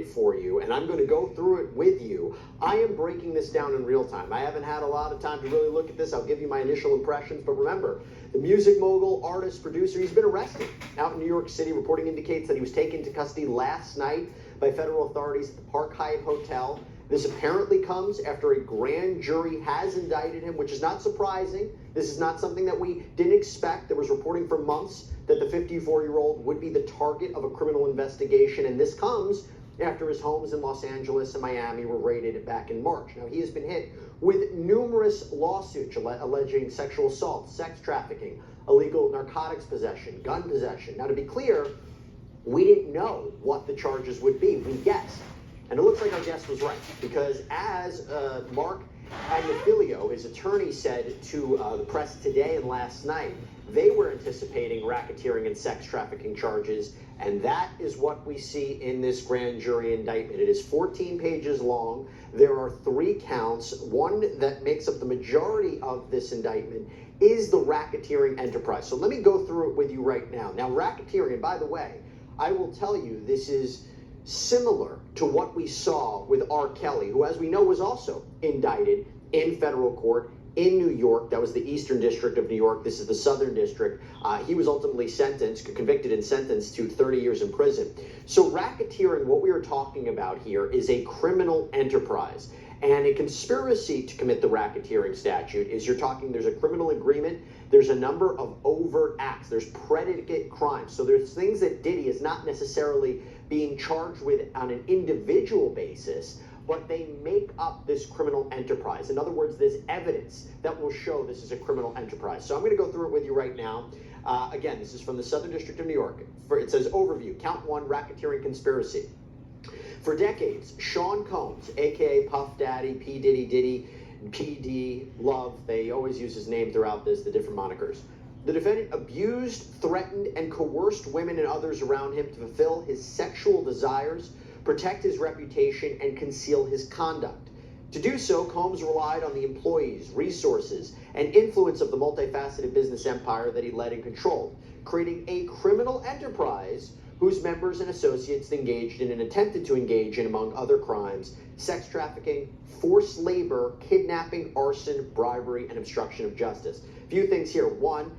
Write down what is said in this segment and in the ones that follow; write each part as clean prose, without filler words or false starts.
it for you, and I'm going to go through it with you. I am breaking this down in real time. I haven't had a lot of time to really look at this. I'll give you my initial impressions, but remember, the music mogul, artist, producer, he's been arrested out in New York City. Reporting indicates that he was taken into custody last night by federal authorities at the Park Hyatt Hotel. This apparently comes after a grand jury has indicted him, which is not surprising. This is not something that we didn't expect. There was reporting for months that the 54-year-old would be the target of a criminal investigation, and this comes after his homes in Los Angeles and Miami were raided back in March. Now, he has been hit with numerous lawsuits alleging sexual assault, sex trafficking, illegal narcotics possession, gun possession. Now, to be clear, we didn't know what the charges would be. We guessed. And it looks like our guess was right, because as Mark Agnifilio, his attorney, said to the press today and last night, they were anticipating racketeering and sex trafficking charges, and that is what we see in this grand jury indictment. It is 14 pages long. There are 3 counts. One that makes up the majority of this indictment is the racketeering enterprise. So let me go through it with you right now. Now, racketeering, and by the way, I will tell you, this is similar to what we saw with R. Kelly, who, as we know, was also indicted in federal court in New York. That was the Eastern District of New York. This is the Southern District. He was ultimately convicted and sentenced to 30 years in prison. So racketeering, what we are talking about here, is a criminal enterprise. And a conspiracy to commit the racketeering statute is there's a criminal agreement, there's a number of overt acts, there's predicate crimes. So there's things that Diddy is not necessarily being charged with on an individual basis, but they make up this criminal enterprise. In other words, there's evidence that will show this is a criminal enterprise. So I'm going to go through it with you right now. Again, this is from the Southern District of New York. It says, overview, count 1, racketeering conspiracy. For decades, Sean Combs, a.k.a. Puff Daddy, P. Diddy, PD, Love, they always use his name throughout this, the different monikers. The defendant abused, threatened, and coerced women and others around him to fulfill his sexual desires, protect his reputation, and conceal his conduct. To do so, Combs relied on the employees, resources, and influence of the multifaceted business empire that he led and controlled, creating a criminal enterprise whose members and associates engaged in and attempted to engage in, among other crimes, sex trafficking, forced labor, kidnapping, arson, bribery, and obstruction of justice. A few things here. One,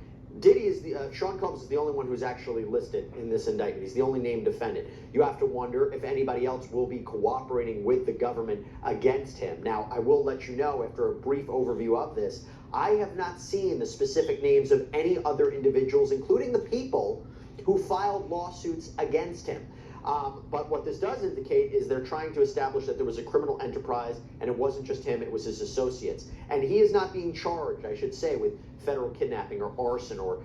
Sean Combs is the only one who's actually listed in this indictment. He's the only named defendant. You have to wonder if anybody else will be cooperating with the government against him. Now, I will let you know, after a brief overview of this, I have not seen the specific names of any other individuals, including the people who filed lawsuits against him. But what this does indicate is they're trying to establish that there was a criminal enterprise, and it wasn't just him, it was his associates. And he is not being charged, I should say, with federal kidnapping or arson or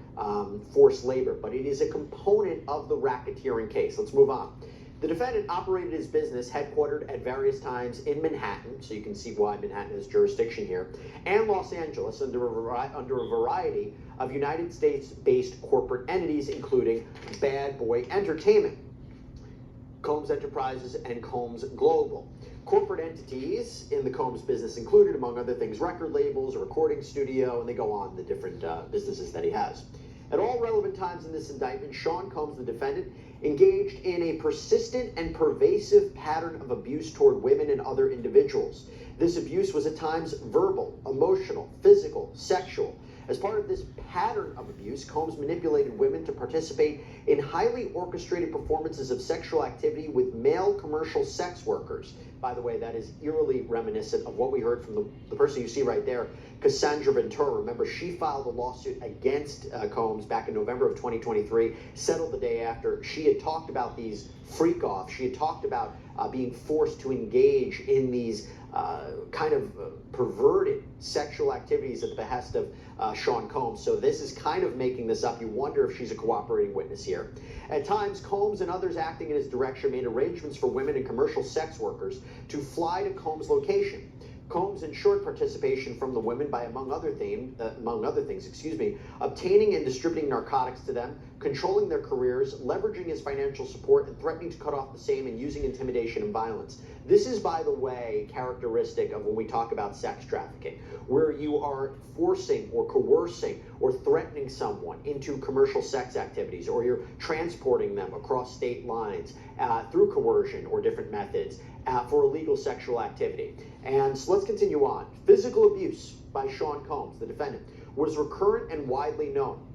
forced labor, but it is a component of the racketeering case. Let's move on. The defendant operated his business headquartered at various times in Manhattan, so you can see why Manhattan has jurisdiction here, and Los Angeles under a variety of United States-based corporate entities, including Bad Boy Entertainment, Combs Enterprises, and Combs Global. Corporate entities in the Combs business included, among other things, record labels, a recording studio, and they go on the different businesses that he has. At all relevant times in this indictment, Sean Combs, the defendant, engaged in a persistent and pervasive pattern of abuse toward women and other individuals. This abuse was at times verbal, emotional, physical, sexual. As part of this pattern of abuse, Combs manipulated women to participate in highly orchestrated performances of sexual activity with male commercial sex workers. By the way, that is eerily reminiscent of what we heard from the person you see right there, Cassandra Ventura. Remember, she filed a lawsuit against Combs back in November of 2023, settled the day after. She had talked about these freak-offs. She had talked about being forced to engage in these kind of perverted sexual activities at the behest of Sean Combs. So this is kind of making this up. You wonder if she's a cooperating witness here. At times, Combs and others acting in his direction made arrangements for women and commercial sex workers to fly to Combs' location. Combs ensured participation from the women by, among other things, obtaining and distributing narcotics to them, controlling their careers, leveraging his financial support, and threatening to cut off the same and using intimidation and violence. This is, by the way, characteristic of when we talk about sex trafficking, where you are forcing or coercing or threatening someone into commercial sex activities, or you're transporting them across state lines through coercion or different methods for illegal sexual activity. And so let's continue on. Physical abuse by Sean Combs, the defendant, was recurrent and widely known.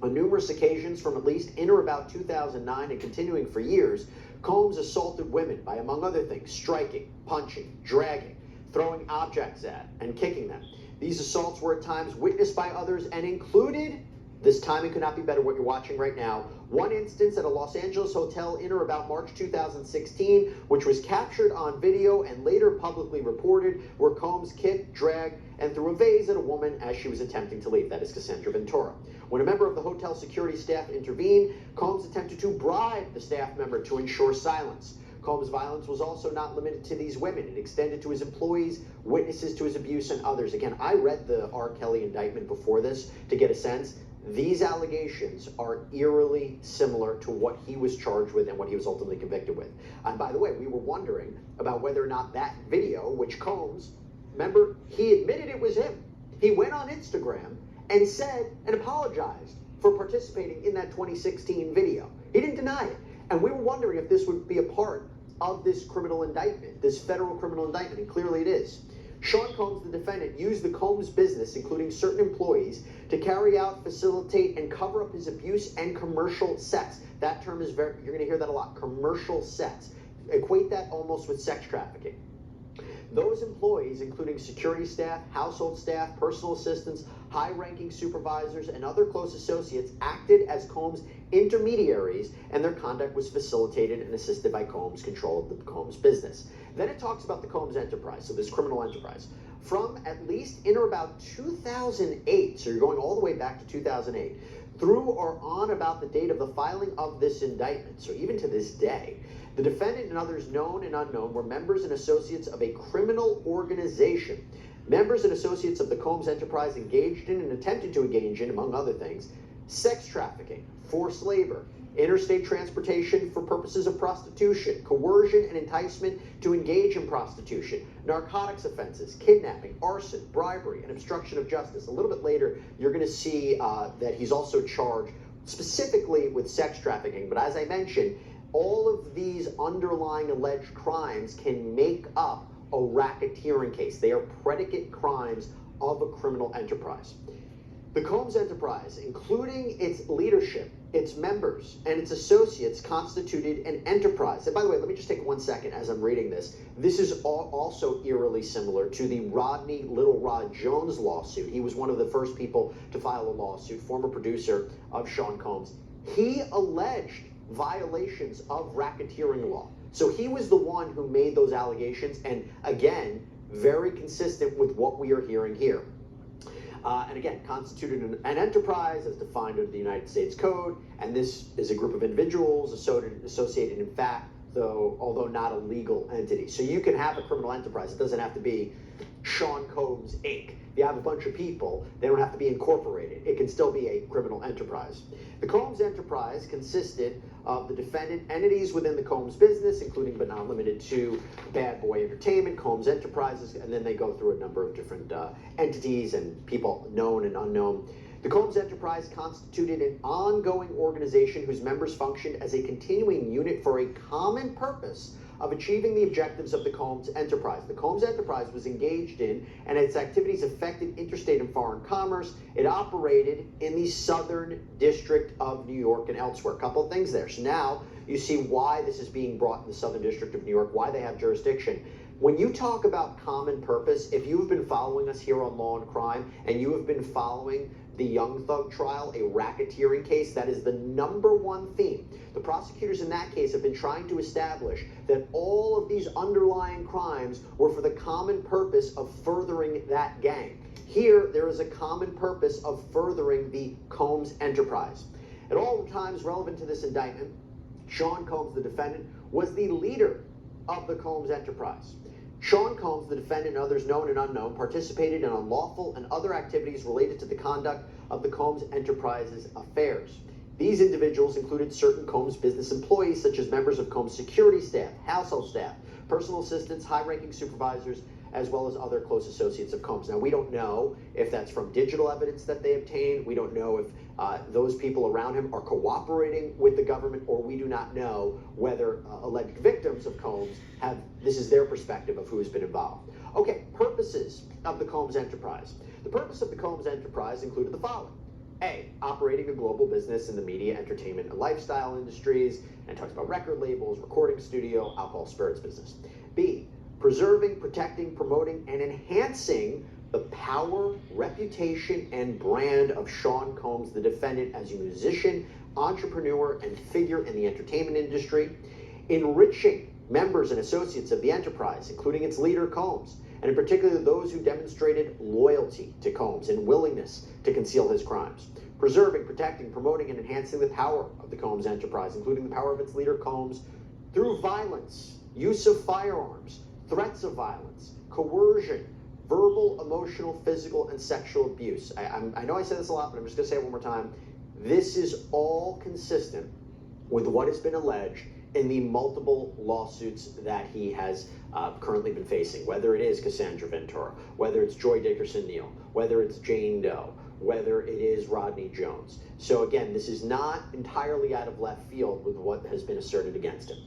On numerous occasions from at least in or about 2009 and continuing for years, Combs assaulted women by, among other things, striking, punching, dragging, throwing objects at, and kicking them. These assaults were at times witnessed by others and included, this timing could not be better, what you're watching right now, one instance at a Los Angeles hotel in or about March 2016, which was captured on video and later publicly reported, where Combs kicked, dragged, and threw a vase at a woman as she was attempting to leave. That is Cassandra Ventura. When a member of the hotel security staff intervened, Combs attempted to bribe the staff member to ensure silence. Combs' violence was also not limited to these women. It extended to his employees, witnesses to his abuse, and others. Again, I read the R. Kelly indictment before this to get a sense. These allegations are eerily similar to what he was charged with and what he was ultimately convicted with. And by the way, we were wondering about whether or not that video, which Combs, remember, he admitted it was him. He went on Instagram and said and apologized for participating in that 2016 video. He didn't deny it. And we were wondering if this would be a part of this criminal indictment, this federal criminal indictment, and clearly it is. Sean Combs, the defendant, used the Combs business, including certain employees, to carry out, facilitate, and cover up his abuse and commercial sex. That term is you're going to hear that a lot, commercial sex. Equate that almost with sex trafficking. Those employees, including security staff, household staff, personal assistants, high-ranking supervisors, and other close associates, acted as Combs' intermediaries, and their conduct was facilitated and assisted by Combs' control of the Combs business. Then it talks about the Combs enterprise, so this criminal enterprise. From at least in or about 2008, so you're going all the way back to 2008, through or on about the date of the filing of this indictment, so even to this day, the defendant and others known and unknown were members and associates of a criminal organization. Members and associates of the Combs enterprise engaged in and attempted to engage in, among other things, sex trafficking, forced labor, interstate transportation for purposes of prostitution, coercion and enticement to engage in prostitution, narcotics offenses, kidnapping, arson, bribery, and obstruction of justice. A little bit later, you're going to see that he's also charged specifically with sex trafficking. But as I mentioned, all of these underlying alleged crimes can make up a racketeering case. They are predicate crimes of a criminal enterprise. The Combs enterprise, including its leadership, its members, and its associates, constituted an enterprise. And by the way, let me just take 1 second as I'm reading this. This is also eerily similar to the Rodney Little Rod Jones lawsuit. He was one of the first people to file a lawsuit, former producer of Sean Combs. He alleged violations of racketeering law. So he was the one who made those allegations, and again, very consistent with what we are hearing here. And again, constituted an enterprise as defined under the United States Code, and this is a group of individuals associated in fact, although not a legal entity. So you can have a criminal enterprise. It doesn't have to be Sean Combs, Inc. If you have a bunch of people, they don't have to be incorporated. It can still be a criminal enterprise. The Combs enterprise consisted of the defendant entities within the Combs business, including but not limited to Bad Boy Entertainment, Combs Enterprises, and then they go through a number of different entities and people known and unknown. The Combs enterprise constituted an ongoing organization whose members functioned as a continuing unit for a common purpose of achieving the objectives of the Combs enterprise. The Combs enterprise was engaged in, and its activities affected interstate and foreign commerce. It operated in the Southern District of New York and elsewhere. A couple of things there. So now you see why this is being brought in the Southern District of New York, why they have jurisdiction. When you talk about common purpose, if you've been following us here on Law and Crime, and you have been following the Young Thug trial, a racketeering case, that is the #1 theme. The prosecutors in that case have been trying to establish that all of these underlying crimes were for the common purpose of furthering that gang. Here, there is a common purpose of furthering the Combs enterprise. At all times relevant to this indictment, Sean Combs, the defendant, was the leader of the Combs enterprise. Sean Combs, the defendant, and others known and unknown, participated in unlawful and other activities related to the conduct of the Combs Enterprises affairs. These individuals included certain Combs business employees, such as members of Combs security staff, household staff, personal assistants, high-ranking supervisors, as well as other close associates of Combs. Now, we don't know if that's from digital evidence that they obtained. We don't know if those people around him are cooperating with the government, or we do not know whether alleged victims of Combs this is their perspective of who has been involved. Okay, purposes of the Combs enterprise. The purpose of the Combs enterprise included the following. A, operating a global business in the media, entertainment, and lifestyle industries, and talks about record labels, recording studio, alcohol, spirits business. B, preserving, protecting, promoting, and enhancing the power, reputation, and brand of Sean Combs, the defendant, as a musician, entrepreneur, and figure in the entertainment industry. Enriching members and associates of the enterprise, including its leader, Combs, and in particular those who demonstrated loyalty to Combs and willingness to conceal his crimes. Preserving, protecting, promoting, and enhancing the power of the Combs enterprise, including the power of its leader, Combs, through violence, use of firearms, threats of violence, coercion, verbal, emotional, physical, and sexual abuse. I know I say this a lot, but I'm just going to say it one more time. This is all consistent with what has been alleged in the multiple lawsuits that he has currently been facing, whether it is Cassandra Ventura, whether it's Joy Dickerson-Neal, whether it's Jane Doe, whether it is Rodney Jones. So again, this is not entirely out of left field with what has been asserted against him.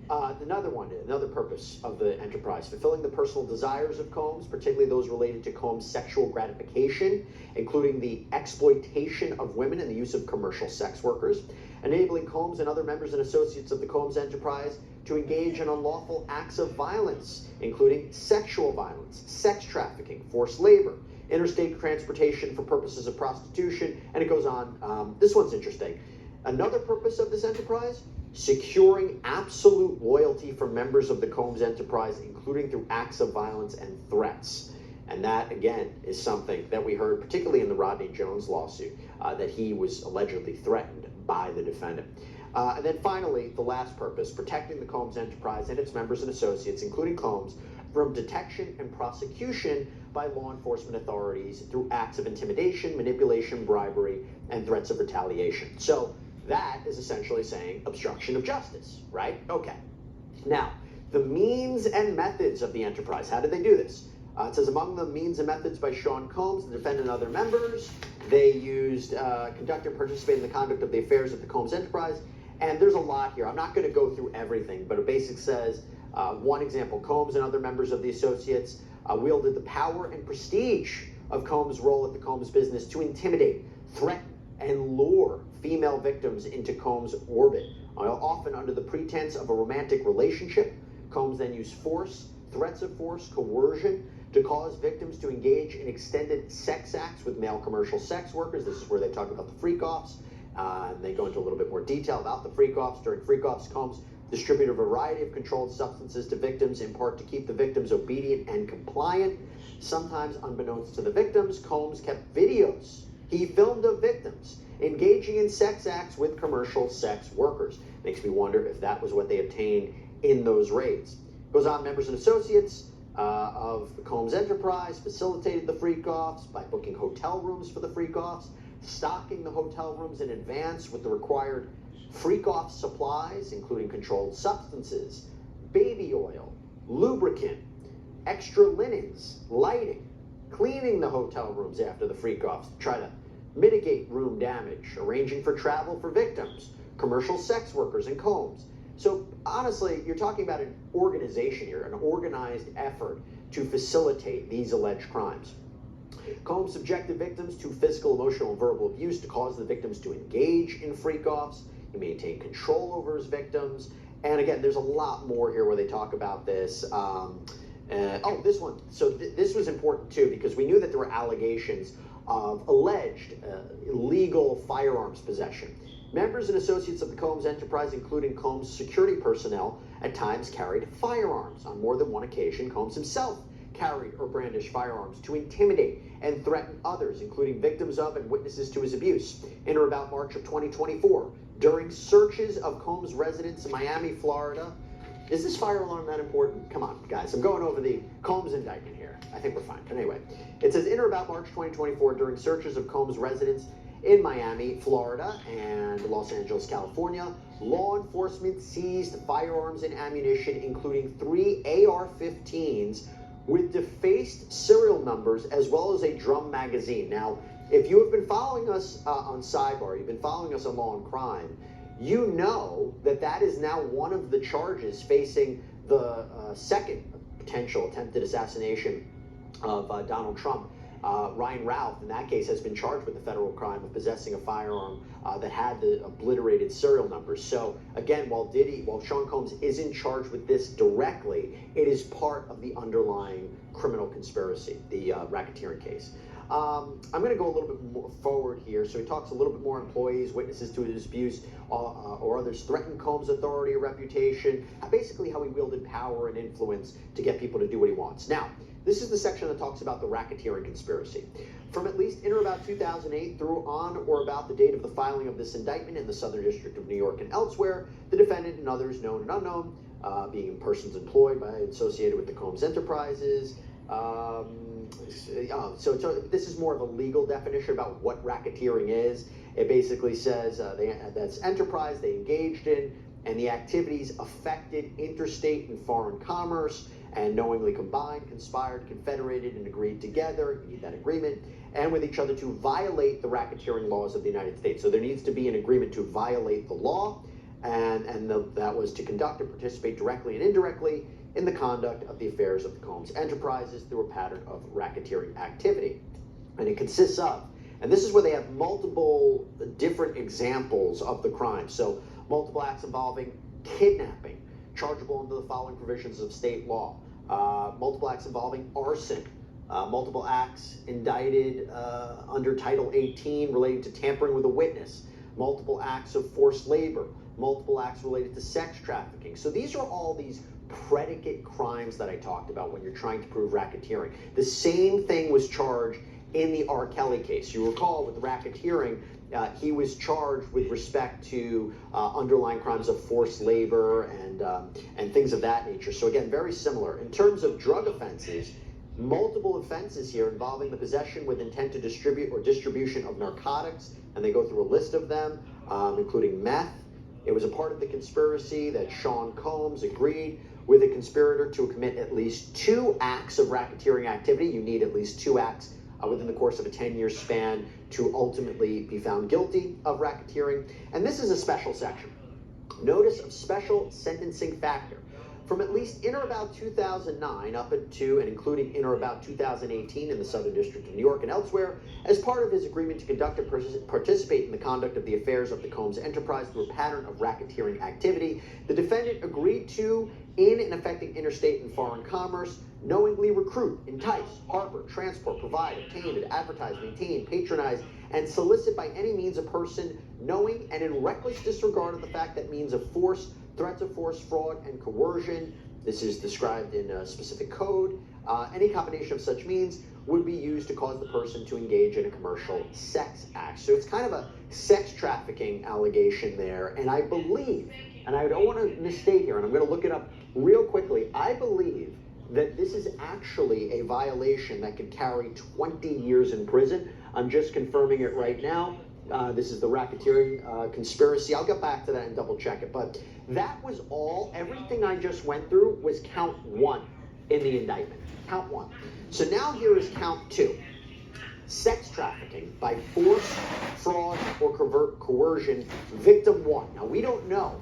Another purpose of the enterprise, fulfilling the personal desires of Combs, particularly those related to Combs' sexual gratification, including the exploitation of women and the use of commercial sex workers, enabling Combs and other members and associates of the Combs enterprise to engage in unlawful acts of violence, including sexual violence, sex trafficking, forced labor, interstate transportation for purposes of prostitution, and it goes on. This one's interesting. Another purpose of this enterprise, securing absolute loyalty from members of the Combs enterprise, including through acts of violence and threats. And that, again, is something that we heard, particularly in the Rodney Jones lawsuit, that he was allegedly threatened by the defendant. And then finally, the last purpose, protecting the Combs enterprise and its members and associates, including Combs, from detection and prosecution by law enforcement authorities through acts of intimidation, manipulation, bribery, and threats of retaliation. So that is essentially saying obstruction of justice, right? Okay. Now, the means and methods of the enterprise. How did they do this? It says among the means and methods by Sean Combs, the defendant and other members, they used, conduct and participate in the conduct of the affairs of the Combs enterprise. And there's a lot here. I'm not going to go through everything, but it basically says, one example, Combs and other members of the associates wielded the power and prestige of Combs' role at the Combs business to intimidate, threaten, and lure female victims into Combs' orbit, often under the pretense of a romantic relationship. Combs then used force, threats of force, coercion, to cause victims to engage in extended sex acts with male commercial sex workers. This is where they talk about the freak-offs. And they go into a little bit more detail about the freak-offs. During freak-offs, Combs distributed a variety of controlled substances to victims, in part to keep the victims obedient and compliant. Sometimes unbeknownst to the victims, Combs kept videos he filmed of victims engaging in sex acts with commercial sex workers. Makes me wonder if that was what they obtained in those raids. Goes on, members and associates of the Combs enterprise facilitated the freak-offs by booking hotel rooms for the freak-offs, stocking the hotel rooms in advance with the required freak-off supplies, including controlled substances, baby oil, lubricant, extra linens, lighting, cleaning the hotel rooms after the freak-offs to try to mitigate room damage, arranging for travel for victims, commercial sex workers, and Combs. So honestly, you're talking about an organization here, an organized effort to facilitate these alleged crimes. Combs subjected victims to physical, emotional, and verbal abuse to cause the victims to engage in freak-offs. He maintained control over his victims. And again, there's a lot more here where they talk about this. This one. So this was important too, because we knew that there were allegations of alleged illegal firearms possession. Members and associates of the Combs enterprise, including Combs security personnel, at times carried firearms. On more than one occasion, Combs himself carried or brandished firearms to intimidate and threaten others, including victims of and witnesses to his abuse. In or about March of 2024, during searches of Combs' residence in Miami, Florida. Is this fire alarm that important? Come on, guys. I'm going over the Combs indictment here. I think we're fine. But anyway, it says in or about March 2024, during searches of Combs' residence In Miami, Florida, and Los Angeles, California, law enforcement seized firearms and ammunition, including 3 AR-15s with defaced serial numbers, as well as a drum magazine. Now, if you have been following us on Sidebar, you've been following us on Law and Crime, you know that that is now one of the charges facing the second potential attempted assassination of Donald Trump. Ryan Ralph, in that case, has been charged with the federal crime of possessing a firearm that had the obliterated serial numbers. So again, while Sean Combs isn't charged with this directly, it is part of the underlying criminal conspiracy, the racketeering case. I'm going to go a little bit more forward here. So he talks a little bit more. Employees, witnesses to his abuse, or others threatened Combs' authority or reputation. Basically, how he wielded power and influence to get people to do what he wants. Now, this is the section that talks about the racketeering conspiracy. From at least in or about 2008 through on or about the date of the filing of this indictment in the Southern District of New York and elsewhere, the defendant and others, known and unknown, being persons employed by associated with the Combs enterprises. So this is more of a legal definition about what racketeering is. It basically says that's enterprise they engaged in, and the activities affected interstate and foreign commerce, and knowingly combined, conspired, confederated, and agreed together, you need that agreement, and with each other to violate the racketeering laws of the United States. So there needs to be an agreement to violate the law, and that was to conduct and participate directly and indirectly in the conduct of the affairs of the Combs enterprises through a pattern of racketeering activity. And it consists of, and this is where they have multiple different examples of the crime. So multiple acts involving kidnapping, chargeable under the following provisions of state law. Multiple acts involving arson. Multiple acts indicted under Title 18 relating to tampering with a witness. Multiple acts of forced labor. Multiple acts related to sex trafficking. So these are all these predicate crimes that I talked about when you're trying to prove racketeering. The same thing was charged in the R. Kelly case. You recall with racketeering, he was charged with respect to underlying crimes of forced labor and things of that nature. So again, very similar. In terms of drug offenses, multiple offenses here involving the possession with intent to distribute or distribution of narcotics, and they go through a list of them, including meth. It was a part of the conspiracy that Sean Combs agreed with a conspirator to commit at least 2 acts of racketeering activity. You need at least 2 acts within the course of a 10-year span to ultimately be found guilty of racketeering. And this is a special section. Notice of special sentencing factor. From at least in or about 2009 up to and including in or about 2018 in the Southern District of New York and elsewhere, as part of his agreement to conduct and participate in the conduct of the affairs of the Combs enterprise through a pattern of racketeering activity, the defendant agreed to, in and affecting interstate and foreign commerce, knowingly recruit, entice, harbor, transport, provide, obtain, advertise, maintain, patronize, and solicit by any means a person knowing and in reckless disregard of the fact that means of force, threats of force, fraud, and coercion, this is described in a specific code, any combination of such means would be used to cause the person to engage in a commercial sex act. So it's kind of a sex trafficking allegation there, and I believe, and I don't want to misstate here, and I'm going to look it up real quickly, I believe that this is actually a violation that could carry 20 years in prison. I'm just confirming it right now. This is the racketeering conspiracy. I'll get back to that and double check it. But that was all. Everything I just went through was count 1 in the indictment. Count 1. So now here is count 2. Sex trafficking by force, fraud, or coercion, victim 1. Now we don't know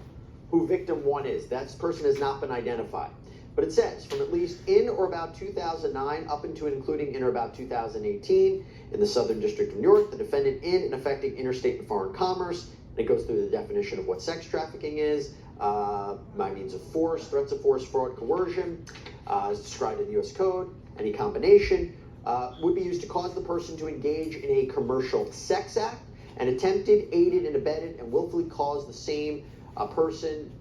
who victim 1 is. That person has not been identified. But it says, from at least in or about 2009 up into and including in or about 2018 in the Southern District of New York, the defendant in and affecting interstate and foreign commerce, and it goes through the definition of what sex trafficking is, by means of force, threats of force, fraud, coercion, as described in the U.S. Code, any combination, would be used to cause the person to engage in a commercial sex act, and attempted, aided, and abetted, and willfully caused the same person,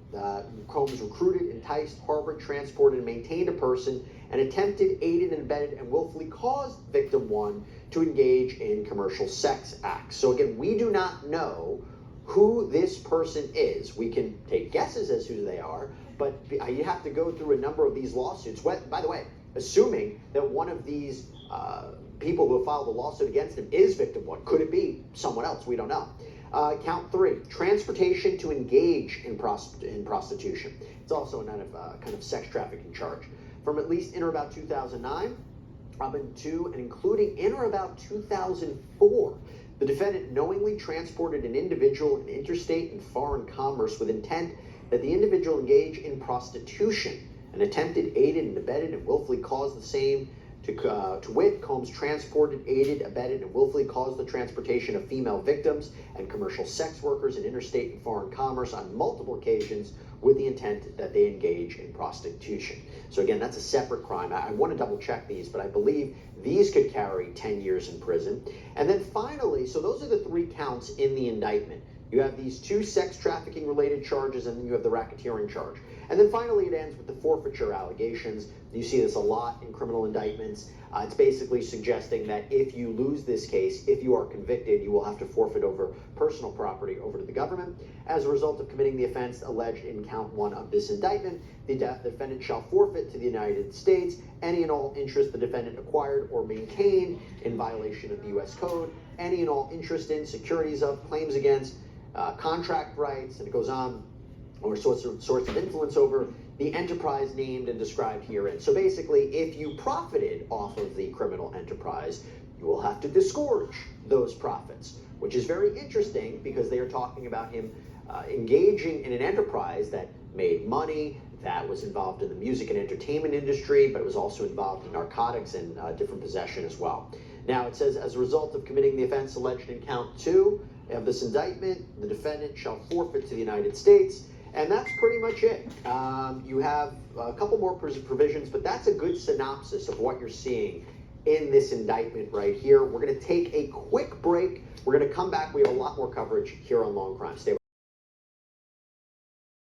Combs recruited, enticed, harbored, transported, and maintained a person, and attempted, aided, and abetted, and willfully caused victim 1 to engage in commercial sex acts. So again, we do not know who this person is. We can take guesses as who they are, but you have to go through a number of these lawsuits. By the way, assuming that one of these people who have filed a lawsuit against him is victim one. Could it be someone else? We don't know. Count 3, transportation to engage in prostitution. It's also a kind of sex trafficking charge. From at least in or about 2009, up into and including in or about 2004, the defendant knowingly transported an individual in interstate and foreign commerce with intent that the individual engage in prostitution, and attempted, aided, and abetted, and willfully caused the same. To wit, Combs transported, aided, abetted, and willfully caused the transportation of female victims and commercial sex workers in interstate and foreign commerce on multiple occasions with the intent that they engage in prostitution. So again, that's a separate crime. I want to double check these, but I believe these could carry 10 years in prison. And then finally, so those are the 3 counts in the indictment. You have these 2 sex trafficking related charges, and then you have the racketeering charge. And then finally it ends with the forfeiture allegations. You see this a lot in criminal indictments. It's basically suggesting that if you lose this case, if you are convicted, you will have to forfeit over personal property over to the government. As a result of committing the offense alleged in count 1 of this indictment, the defendant shall forfeit to the United States any and all interest the defendant acquired or maintained in violation of the U.S. Code, any and all interest in, securities of, claims against, contract rights, and it goes on, or source of influence over the enterprise named and described herein. So basically, if you profited off of the criminal enterprise, you will have to disgorge those profits, which is very interesting because they are talking about him engaging in an enterprise that made money, that was involved in the music and entertainment industry, but it was also involved in narcotics and different possession as well. Now it says, as a result of committing the offense alleged in count 2 of this indictment, the defendant shall forfeit to the United States. And that's pretty much it. You have a couple more provisions, but that's a good synopsis of what you're seeing in this indictment right here. We're going to take a quick break. We're going to come back. We have a lot more coverage here on Long Crime. Stay